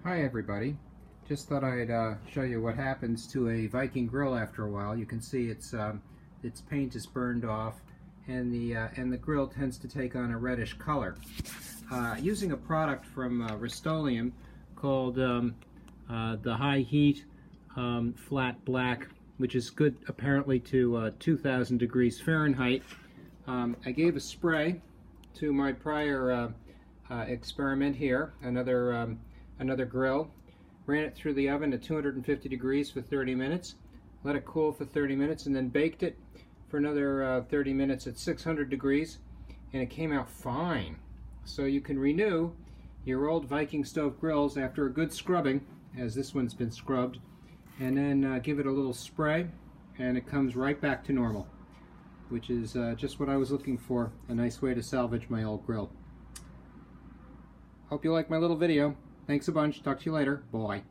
Hi everybody. Just thought I'd show you what happens to a Viking grill after a while. You can see its paint is burned off, and the grill tends to take on a reddish color. Using a product from Rustoleum called the High Heat Flat Black, which is good apparently to 2,000 degrees Fahrenheit. I gave a spray to my prior experiment here, another grill, ran it through the oven at 250 degrees for 30 minutes, let it cool for 30 minutes, and then baked it for another 30 minutes at 600 degrees, and it came out fine. So you can renew your old Viking stove grills after a good scrubbing, as this one's been scrubbed, and then give it a little spray, and it comes right back to normal, which is just what I was looking for, a nice way to salvage my old grill. Hope you like my little video. Thanks a bunch. Talk to you later. Bye.